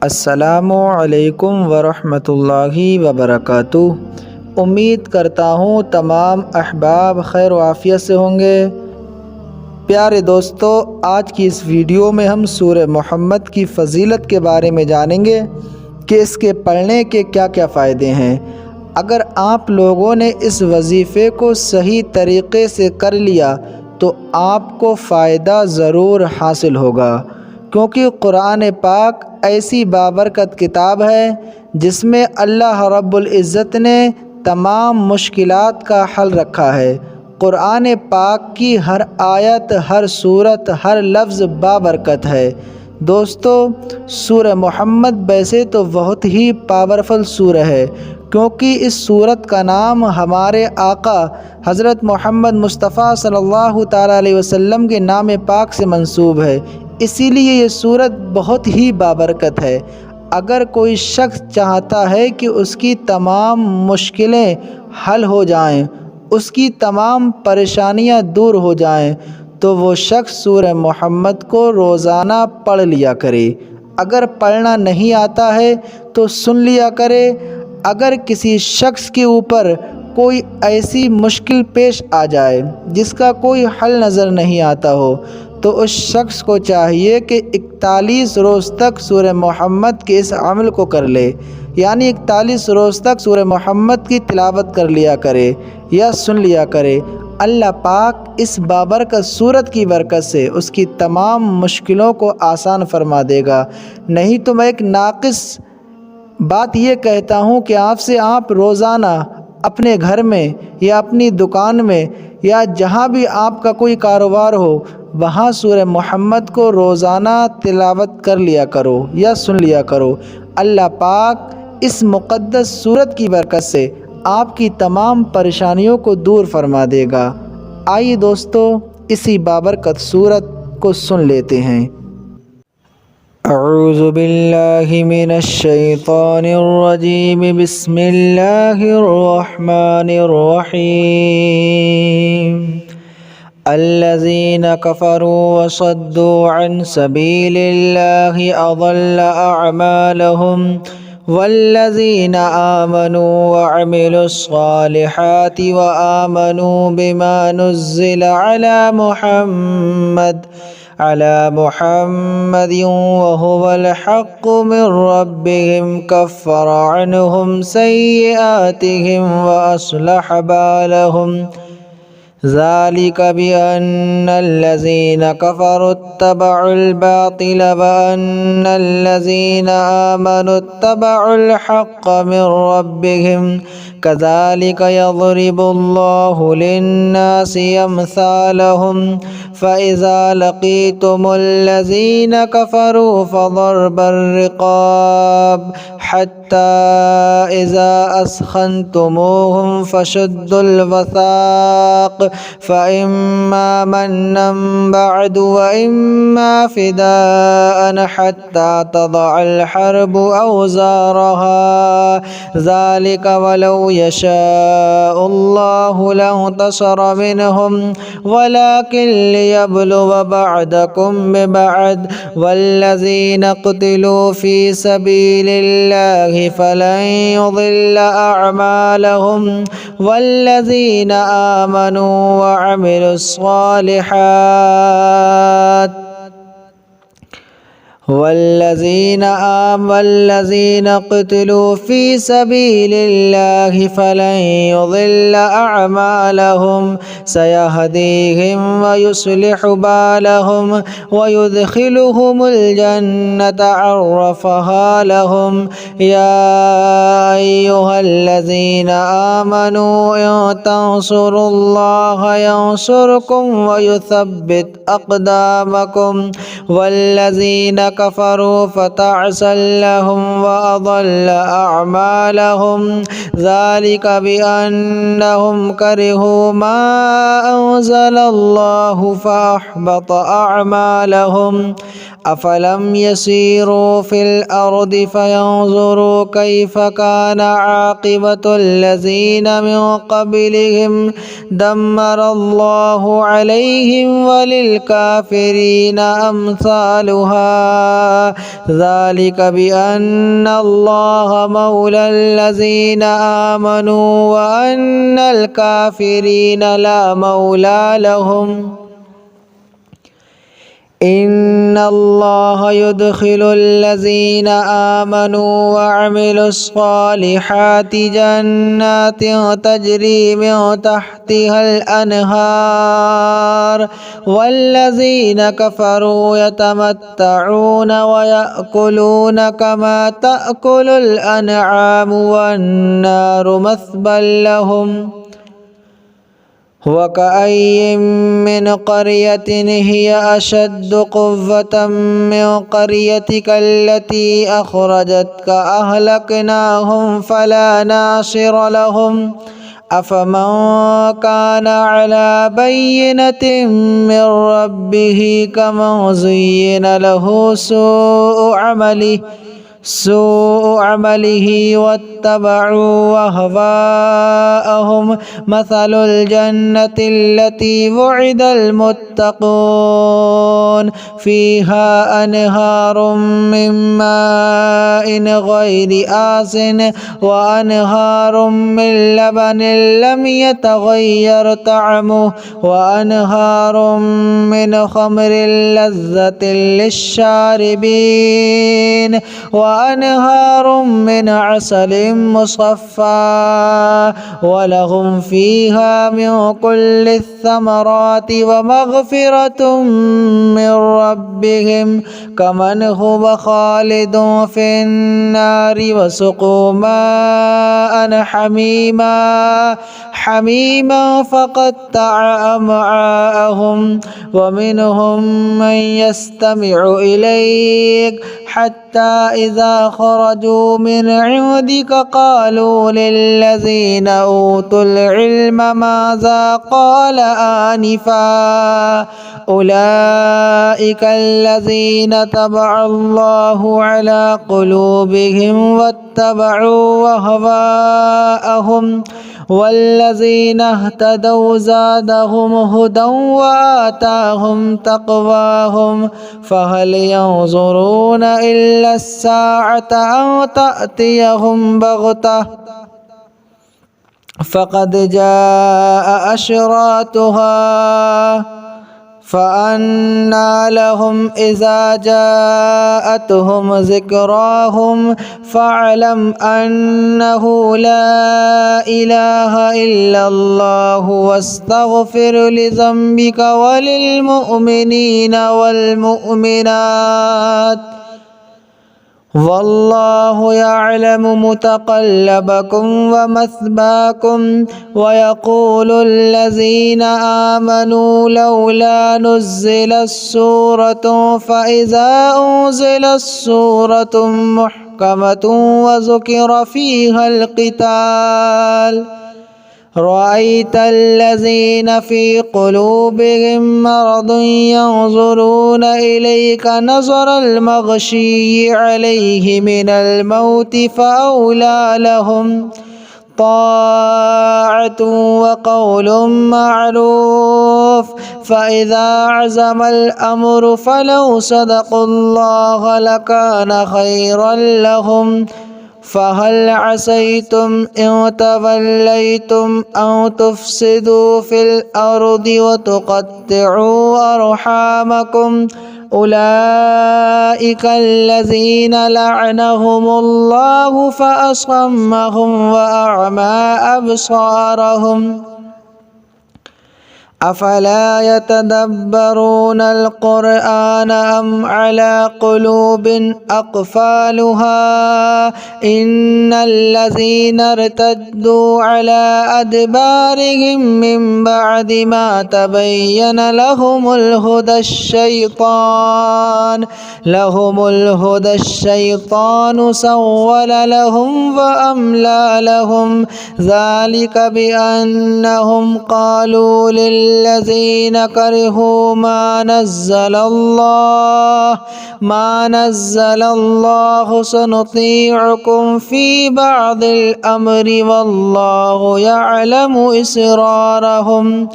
السلام علیکم ورحمۃ اللہ وبرکاتہ۔ امید کرتا ہوں تمام احباب خیر و عافیت سے ہوں گے۔ پیارے دوستو، آج کی اس ویڈیو میں ہم سورہ محمد کی فضیلت کے بارے میں جانیں گے کہ اس کے پڑھنے کے کیا کیا فائدے ہیں۔ اگر آپ لوگوں نے اس وظیفے کو صحیح طریقے سے کر لیا تو آپ کو فائدہ ضرور حاصل ہوگا، کیونکہ قرآن پاک ایسی بابرکت کتاب ہے جس میں اللہ رب العزت نے تمام مشکلات کا حل رکھا ہے۔ قرآن پاک کی ہر آیت، ہر سورت، ہر لفظ بابرکت ہے۔ دوستو، سورہ محمد ویسے تو بہت ہی پاورفل سورہ ہے، کیونکہ اس سورت کا نام ہمارے آقا حضرت محمد مصطفیٰ صلی اللہ تعالیٰ علیہ وسلم کے نام پاک سے منسوب ہے، اسی لیے یہ سورت بہت ہی بابرکت ہے۔ اگر کوئی شخص چاہتا ہے کہ اس کی تمام مشکلیں حل ہو جائیں، اس کی تمام پریشانیاں دور ہو جائیں، تو وہ شخص سورہ محمد کو روزانہ پڑھ لیا کرے۔ اگر پڑھنا نہیں آتا ہے تو سن لیا کرے۔ اگر کسی شخص کے اوپر کوئی ایسی مشکل پیش آ جائے جس کا کوئی حل نظر نہیں آتا ہو تو اس شخص کو چاہیے کہ 41 روز تک سورہ محمد کے اس عمل کو کر لے، یعنی 41 روز تک سورہ محمد کی تلاوت کر لیا کرے یا سن لیا کرے۔ اللہ پاک اس بابرکت سورت کی برکت سے اس کی تمام مشکلوں کو آسان فرما دے گا۔ نہیں تو میں ایک ناقص بات یہ کہتا ہوں کہ آپ روزانہ اپنے گھر میں یا اپنی دکان میں یا جہاں بھی آپ کا کوئی کاروبار ہو، وہاں سورہ محمد کو روزانہ تلاوت کر لیا کرو یا سن لیا کرو۔ اللہ پاک اس مقدس سورت کی برکت سے آپ کی تمام پریشانیوں کو دور فرما دے گا۔ آئیے دوستو، اسی بابرکت سورت کو سن لیتے ہیں۔ اعوذ باللہ من الشیطان الرجیم، بسم اللہ الرحمن الرحیم۔ الذین کفروا وصدوا عن سبیل اللہ اضل اعمالهم، والذین آمنوا وعملوا الصالحات وآمنوا بما نزل على محمد وهو الحق من ربهم، كفر عنهم سيئاتهم وأصلح بالهم، ذلك بأن الذين كفروا اتبعوا الباطل وأن الذين آمنوا اتبعوا الحق من ربهم، كذلك يضرب الله للناس أمثالهم، فإذا لقيتم الذين كفروا فضرب الرقاب حتى إذا أثخنتموهم فشدوا الوثاق، فإما منا بعد وإما فداء حتى تضع الحرب أوزارها، ذلك ولو يشاء الله لانتصر منهم ولكن ليبلو بعضكم ببعض، والذين قتلوا في سبيل الله فلن يضل أعمالهم، والذين آمنوا وعملوا الصالحات والذين قتلوا في سبيل الله فلن يضل أعمالهم، سيهديهم ويصلح بالهم ويدخلهم الجنة عرفها لهم، يا أيها الذين آمنوا إن تنصروا الله ينصركم ويثبت أقدامكم، والذين كفروا فتعسا لهم وأضل أعمالهم، ذلك بأنهم كرهوا ما أنزل الله فأحبط أعمالهم۔ أفلم يسيروا في الأرض فينظروا كيف كان عاقبة الذين من قبلهم دمر الله عليهم وللكافرين أمثالها ذلك بأن الله مولى الذين آمنوا وأن الكافرين لا مولى لهم إن الله يدخل الذين آمنوا وعملوا الصالحات جنات تجري من تحتها الأنهار والذين كفروا يتمتعون ويأكلون كما تأكل الأنعام والنار مثوى لهم وكأي من قرية هي أشد قوة من قريتك التي أخرجتك أهلكناهم فلا ناصر لهم أفمن كان على بينة من ربه كمن زين له سوء عمله واتبعوا أهواءهم مثل الجنة التي وعد المتقون فيها أنهار من ماء غير آسن وأنهار من لبن لم يتغير طعمه وأنهار من خمر لذة للشاربين وأنهار من عسل مصفى ولهم فيها من كل الثمرات ومغفرة من ربهم كمن هو خالد في النار وسقوا ماء حميما فقطع أمعاءهم ومنهم من يستمع إليك حتى إذا خرجوا من عندك قالوا للذين أوتوا العلم ماذا قال آنفا أولئك الذين طبع الله على قلوبهم واتبعوا أهواءهم والذين اهتدوا زادهم هدى وآتاهم تقواهم فهل ينظرون إلا الساعة أن تأتيهم بغتة فقد جاء أشراطها فأنى لهم إذا جاءتهم ذكراهم فاعلم أنه لا إله إلا الله واستغفر لذنبك وللمؤمنين والمؤمنات والله يعلم متقلبكم ومثواكم ويقول الذين آمنوا لولا نزلت سورة فإذا أنزلت سورة محكمة وذكر فيها القتال رأيت الذين في قلوبهم مرض ينظرون إليك نظر المغشي عليه من الموت فأولى لهم طاعة وقول معروف فإذا عزم الأمر فلو صدقوا الله لكان خيرا لهم فهل عسيتم إن توليتم أن تفسدوا في الأرض وتقطعوا أرحامكم أولئك الذين لعنهم الله فأصمهم وأعمى أبصارهم أفلا يتدبرون القرآن أم على قلوب أقفالها إن الذين ارتدوا على أدبارهم من بعد ما تبين لهم الهدى الشيطان سول لهم وأملى لهم ذلك بأنهم قالوا الذين كرهوا ما نزل الله سنطيعكم في بعض الأمر والله يعلم إسرارهم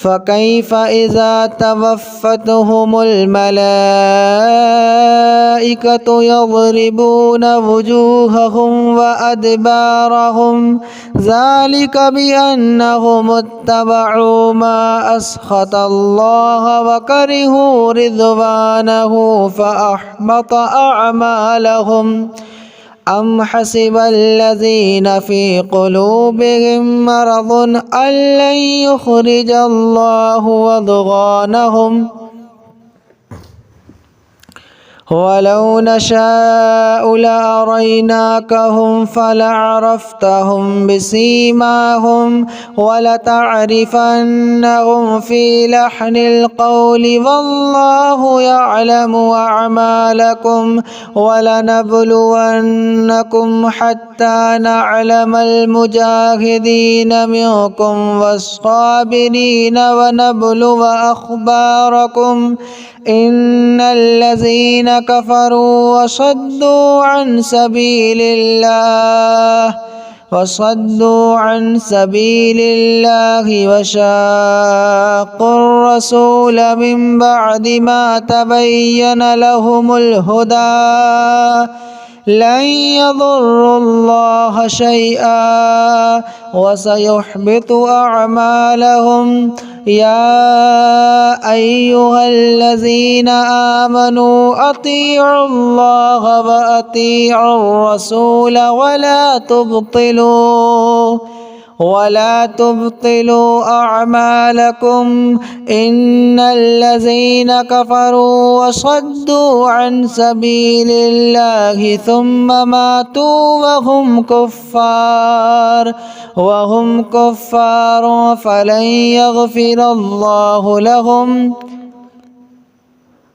فكيف إذا توفتهم الملائكة يضربون وجوههم وأدبارهم ذلك بأنهم اتبعوا ما أسخط الله وكرهوا رضوانه فأحبط أعمالهم أم حسب الذين في قلوبهم مرض أن لن يخرج الله أضغانهم ولو نشاء لأريناكهم فلعرفتهم بسيماهم ولتعرفنهم في لحن القول والله يعلم أعمالكم ولنبلونكم حتى نعلم المجاهدين منكم والصابرين ونبلو أخباركم إن الذين كفروا وصدوا عن سبيل الله وشاقوا الرسول من بعد ما تبين لهم الهدى لن يضروا الله شيئا وسيحبط أعمالهم يا أيها الذين آمنوا أطيعوا الله وأطيعوا الرسول ولا تبطلوا أعمالكم إن الذين كفروا وصدوا عن سبيل الله ثم ماتوا وهم كفار فلن يغفر الله لهم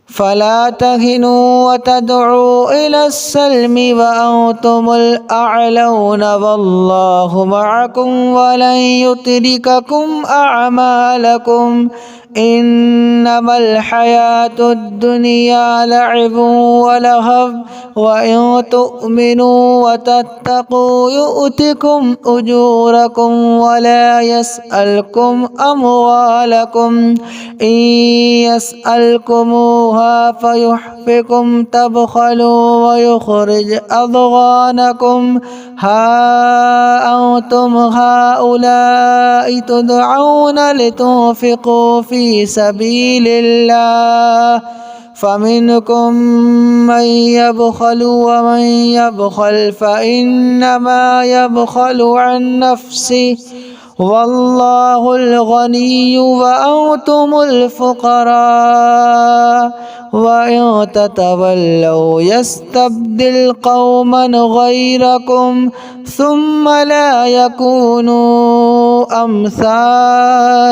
فلا تهنوا وتدعوا إلى السلم وأنتم الأعلون والله معكم ولن يترككم أعمالكم إنما الحياة الدنيا لعب ولهو وإن تؤمنوا وتتقوا يؤتكم أجوركم ولا يسألكم أموالكم إن يسألكموها فيحفكم تبخلوا ويخرج أضغانكم ها أنتم هؤلاء تدعون لتنفقوا في سبيل الله فمنكم من يبخل ومن يبخل فإنما يبخل عن نفسه والله الغني وأنتم الفقراء وإن تتولوا يستبدل قوما غيركم ثم لا يكونوا أمثالكم